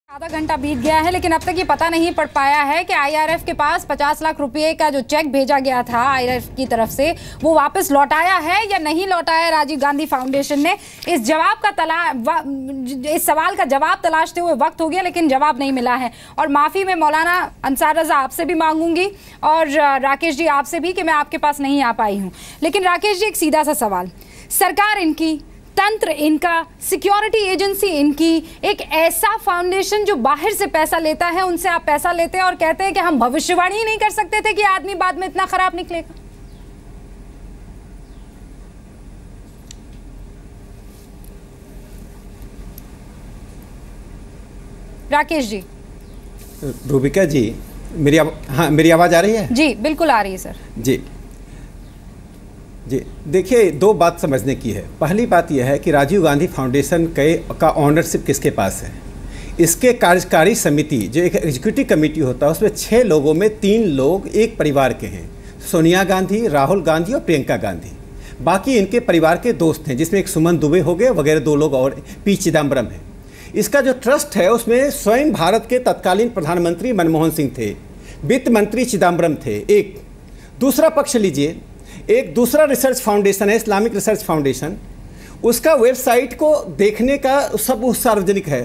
आधा घंटा बीत गया है लेकिन अब तक ये पता नहीं पड़ पाया है कि आईआरएफ के पास 50 लाख रुपए का जो चेक भेजा गया था आईआरएफ की तरफ से वो वापस लौटाया है या नहीं लौटाया राजीव गांधी फाउंडेशन ने। इस सवाल का जवाब तलाशते हुए वक्त हो गया लेकिन जवाब नहीं मिला है। और माफ़ी में मौलाना अंसार रजा आपसे भी मांगूंगी और राकेश जी आपसे भी कि मैं आपके पास नहीं आ पाई हूँ। लेकिन राकेश जी एक सीधा सा सवाल, सरकार इनकी, तंत्र इनका, सिक्योरिटी एजेंसी इनकी, एक ऐसा फाउंडेशन जो बाहर से पैसा लेता है, उनसे आप पैसा लेते हैं और कहते हैं कि हम भविष्यवाणी ही नहीं कर सकते थे कि आदमी बाद में इतना खराब निकलेगा। राकेश जी। रूबिका जी, मेरी आवाज आ रही है? जी बिल्कुल आ रही है सर। जी देखिए, दो बात समझने की है। पहली बात यह है कि राजीव गांधी फाउंडेशन का ऑनरशिप किसके पास है। इसके कार्यकारी समिति जो एक एग्जीक्यूटिव कमेटी होता है उसमें 6 लोगों में 3 लोग एक परिवार के हैं, सोनिया गांधी, राहुल गांधी और प्रियंका गांधी। बाकी इनके परिवार के दोस्त हैं जिसमें एक सुमन दुबे हो गए वगैरह 2 लोग और पी चिदम्बरम है। इसका जो ट्रस्ट है उसमें स्वयं भारत के तत्कालीन प्रधानमंत्री मनमोहन सिंह थे, वित्त मंत्री चिदम्बरम थे। एक दूसरा पक्ष लीजिए, एक दूसरा रिसर्च फाउंडेशन है, इस्लामिक रिसर्च फाउंडेशन। उसका वेबसाइट को देखने का सब सार्वजनिक है।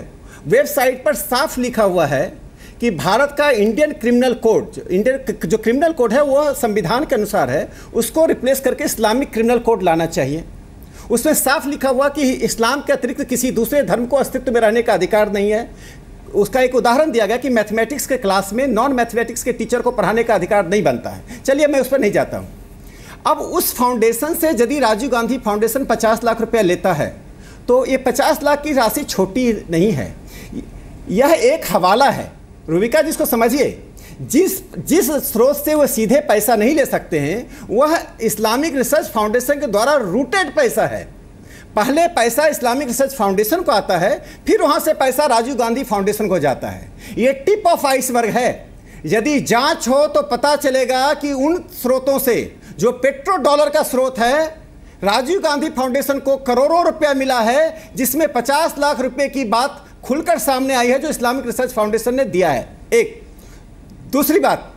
वेबसाइट पर साफ लिखा हुआ है कि भारत का इंडियन क्रिमिनल कोड, जो क्रिमिनल कोड है वो संविधान के अनुसार है, उसको रिप्लेस करके इस्लामिक क्रिमिनल कोड लाना चाहिए। उसमें साफ लिखा हुआ कि इस्लाम के अतिरिक्त किसी दूसरे धर्म को अस्तित्व में रहने का अधिकार नहीं है। उसका एक उदाहरण दिया गया कि मैथमेटिक्स के क्लास में नॉन मैथमेटिक्स के टीचर को पढ़ाने का अधिकार नहीं बनता है। चलिए मैं उस पर नहीं जाता हूँ। अब उस फाउंडेशन से यदि राजीव गांधी फाउंडेशन 50 लाख रुपया लेता है तो ये 50 लाख की राशि छोटी नहीं है। यह एक हवाला है। रूबिका जी, इसको समझिए। जिस स्रोत से वह सीधे पैसा नहीं ले सकते हैं वह इस्लामिक रिसर्च फाउंडेशन के द्वारा रूटेड पैसा है। पहले पैसा इस्लामिक रिसर्च फाउंडेशन को आता है, फिर वहां से पैसा राजीव गांधी फाउंडेशन को जाता है। ये टिप ऑफ आइसबर्ग है। यदि जांच हो तो पता चलेगा कि उन स्रोतों से, जो पेट्रो डॉलर का स्रोत है, राजीव गांधी फाउंडेशन को करोड़ों रुपया मिला है, जिसमें 50 लाख रुपए की बात खुलकर सामने आई है जो इस्लामिक रिसर्च फाउंडेशन ने दिया है। एक दूसरी बात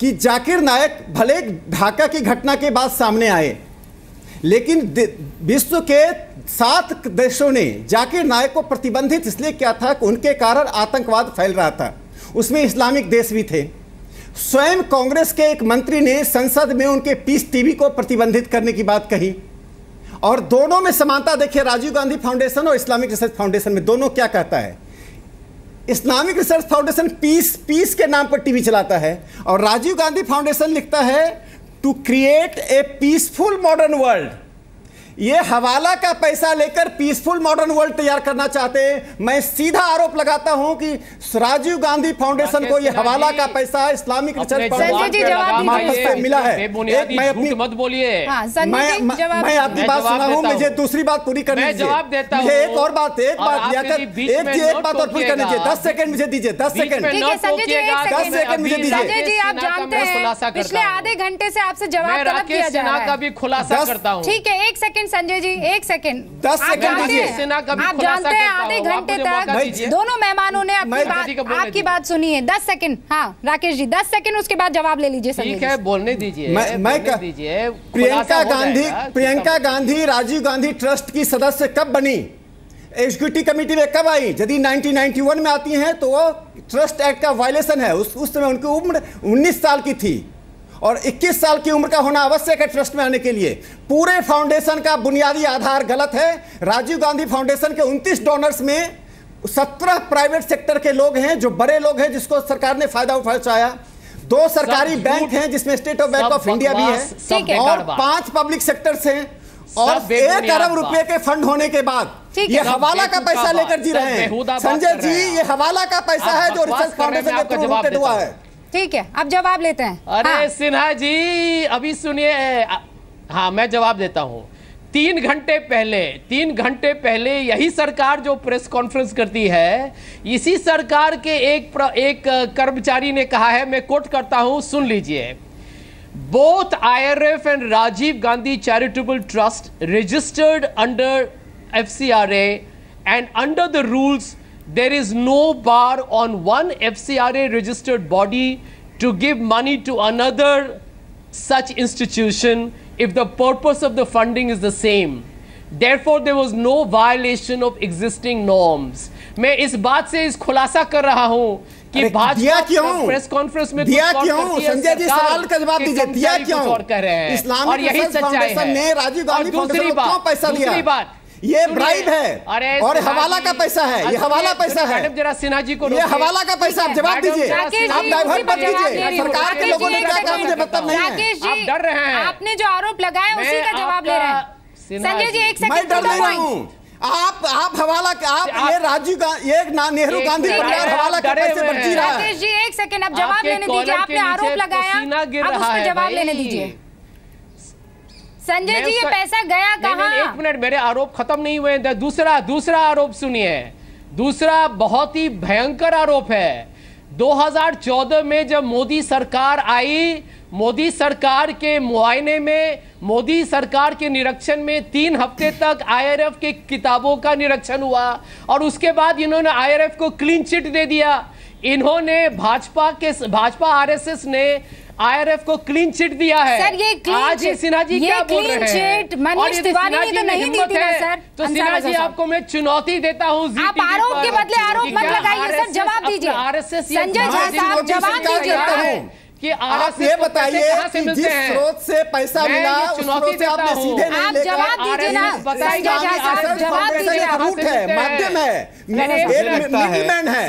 कि जाकिर नायक भले ढाका की घटना के बाद सामने आए, लेकिन विश्व के 7 देशों ने जाकिर नायक को प्रतिबंधित इसलिए किया था कि उनके कारण आतंकवाद फैल रहा था। उसमें इस्लामिक देश भी थे। स्वयं कांग्रेस के एक मंत्री ने संसद में उनके पीस टीवी को प्रतिबंधित करने की बात कही। और दोनों में समानता देखिए, राजीव गांधी फाउंडेशन और इस्लामिक रिसर्च फाउंडेशन में। दोनों क्या कहता है? इस्लामिक रिसर्च फाउंडेशन पीस के नाम पर टीवी चलाता है और राजीव गांधी फाउंडेशन लिखता है to create a peaceful modern world. ये हवाला का पैसा लेकर पीसफुल मॉडर्न वर्ल्ड तैयार करना चाहते हैं। मैं सीधा आरोप लगाता हूं कि राजीव गांधी फाउंडेशन को ये हवाला का पैसा इस्लामिक रिसर्च फाउंडेशन से मिला है। मैं अपनी मत बोलिए, मैं आपकी बात सुना हूं, मुझे दूसरी बात पूरी करनी दीजिए। एक और बात, एक बात और पूरी करनी चाहिए। 10 सेकंड मुझे दीजिए, 10 सेकंड मुझे दीजिए। संजय जी, आप जानते हैं पिछले आधे घंटे से आपसे जवाब तलब किया जा रहा है। का भी खुलासा करता हूं। ठीक है, 1 second Sanjay ji, 1 second. 10 second दीजिए। आप जानते हैं आधे घंटे तक दोनों मेहमानों ने आपकी बात सुनी है। 10 सेकंड। हाँ राकेश जी, 10 सेकंड, उसके बाद जवाब ले लीजिए। ठीक है, बोलने दीजिए। प्रियंका गांधी राजीव गांधी ट्रस्ट की सदस्य कब बनी? एग्जीक्यूटिव कमेटी में कब आई? यदि 1991 में आती हैं तो वो ट्रस्ट एक्ट का वायलेशन है। उस समय उनकी उम्र 19 साल की थी और 21 साल की उम्र का होना आवश्यक है ट्रस्ट में आने के लिए। पूरे फाउंडेशन का बुनियादी आधार गलत है। राजीव गांधी फाउंडेशन के 29 डोनर्स में 17 प्राइवेट सेक्टर के लोग हैं, जो बड़े लोग हैं जिसको सरकार ने फायदा उठाया। 2 सरकारी बैंक हैं जिसमें state of bank of India भी है और 5 पब्लिक सेक्टर्स हैं और 1 अरब रुपए के फंड होने के बाद ये हवाला का पैसा लेकर जी रहे हैं। संजय जी, ये हवाला का पैसा है जो रिसर्च फाउंडेशन के थ्रू रूटेड हुआ है। ठीक है, अब जवाब लेते हैं। अरे सिन्हा जी, अभी सुनिए। हाँ, मैं जवाब देता हूं। 3 घंटे पहले यही सरकार जो प्रेस कॉन्फ्रेंस करती है, इसी सरकार के एक कर्मचारी ने कहा है, मैं कोट करता हूं, सुन लीजिए। Both IRF and Rajiv Gandhi charitable trust registered under FCRA and under the rules there is no bar on one FCRA registered body to give money to another such institution if the purpose of the funding is the same. Therefore, there was no violation of existing norms. मैं इस बात से इस खुलासा कर रहा हूं कि भाजपा प्रेस कॉन्फ्रेंस में दिया क्यों? संजय जी सवाल का जवाब दीजिए, दिया क्यों? और कह रहे हैं इस्लामिक रिसर्च फाउंडेशन ने राजीव गांधी फाउंडेशन को क्यों पैसा दिया? दूसरी बात, ये ब्राइब है और हवाला का पैसा है, ये हवाला पैसा है। मैडम जरा सिन्हा जी को ये हवाला का पैसा, आप जवाब दीजिए, आप डाइवर्ट मत कीजिए। सरकार के लोगों ने क्या कहा मुझे मतलब नहीं है। राकेश जी, आप डर रहे हैं, आपने जो आरोप लगाए उसी का जवाब ले रहे हैं। संजय जी एक सेकंड, मैं डर नहीं हूं। आप हवाला, आप ये राजीव गांधी, ये नेहरू गांधी परिवार हवाला के पैसे पर जी रहा है। राकेश जी एक सेकंड, अब जवाब लेने दीजिए। आपने आरोप लगाया, अब उसको जवाब लेने दीजिए। संजय जी ये पैसा गया कहां? एक मिनट, मेरे आरोप खत्म नहीं हुए। दूसरा आरोप सुनिए। दूसरा बहुत ही भयंकर आरोप है। 2014 में जब मोदी सरकार आई, मोदी सरकार के मुआयने में, मोदी सरकार के निरीक्षण में 3 हफ्ते तक आईआरएफ के किताबों का निरीक्षण हुआ और उसके बाद इन्होंने आईआरएफ को क्लीन चिट दे दिया। इन्होंने भाजपा आरएसएस ने आईआरएफ को क्लीन चिट दिया है। सर ये क्लीन चिट, सिन्हा जी क्या बोल रहे हैं? मनीष तिवारी ने तो नहीं दी थी ना सर। तो सिन्हा जी आपको मैं चुनौती देता हूँ, आप आरोप के बदले आरोप मत लगाइए सर, जवाब दीजिए। संजय झा साहब जवाब दीजिए कि आप ये बताइए कि जिस स्रोत से पैसा मिला उस स्रोत से आपने सीधे नहीं लेकर, जवाब दीजिए ना संजय झा साहब, जवाब दीजिए। रूट है, माध्यम है, मिडलमैन है।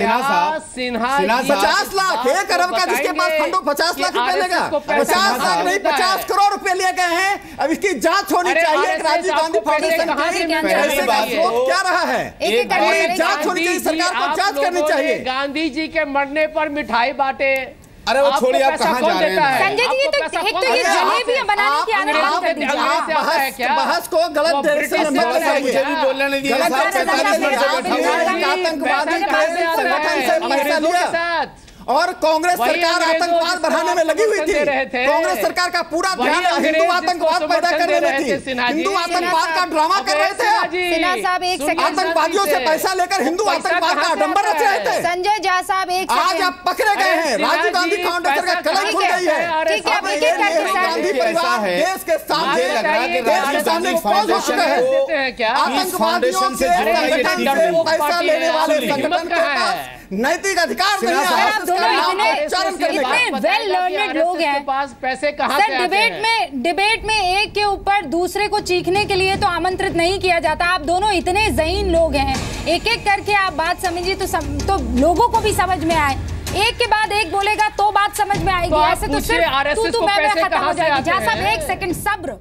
सिन्हा 50 लाख, 1 अरब का जिसके पास फंडो 50 लाख रुपए लेगा। 50 लाख नहीं 50 करोड़ रुपए लिए गए हैं। अब इसकी जांच होनी चाहिए। राजीव गांधी फाउंडेशन पैसे का स्रोत क्या रहा है, जांच होनी चाहिए। सरकार को जांच करनी चाहिए। गांधी जी के मरने पर मिठाई बांटे, अरे वो छोड़िए, आप कहां जा रहे हैं? संजय जी एक तो ये जलेबियां बनाने की आदत कर दीजिए। बहस को गलत डायरेक्शन में मत लगाइए। बोलने नहीं दिया। आतंकवादी संगठन से पैसा लिया और कांग्रेस सरकार आतंकवाद बढ़ाने में लगी हुई थी। कांग्रेस सरकार का पूरा ध्यान हिंदू आतंकवाद पैदा करने में थी। हिंदू आतंकवाद का ड्रामा कर रहे थे। सिन्हा साहब एक सेकंड, आतंकवादियों से पैसा लेकर हिंदू आतंकवाद का आडंबर रच रहे थे। संजय झा साहब एक सेकंड, आज आप पकड़े गए हैं। राजीव गांधी फाउंडेशन का कलंक खुल गई है। ठीक है, अब एक-एक करके गांधी परिवार देश के सामने पहुंच चुका है। आतंकवादियों से पैसा लेने वाले संगठन के पास नैतिक अधिकार नहीं है। इतने वेल लर्नेड लोग हैं, पास पैसे कहां से आते हैं? डिबेट में एक के ऊपर दूसरे को चीखने के लिए तो आमंत्रित नहीं किया जाता। आप दोनों इतने ज़हीन लोग हैं, एक एक करके आप बात समझिए तो लोगों को भी समझ में आए। एक के बाद एक बोलेगा तो बात समझ में आएगी। ऐसे तो सिर्फ तू मैं खत्म हो जाएगी। जहाँ सब एक सेकंड सब्र।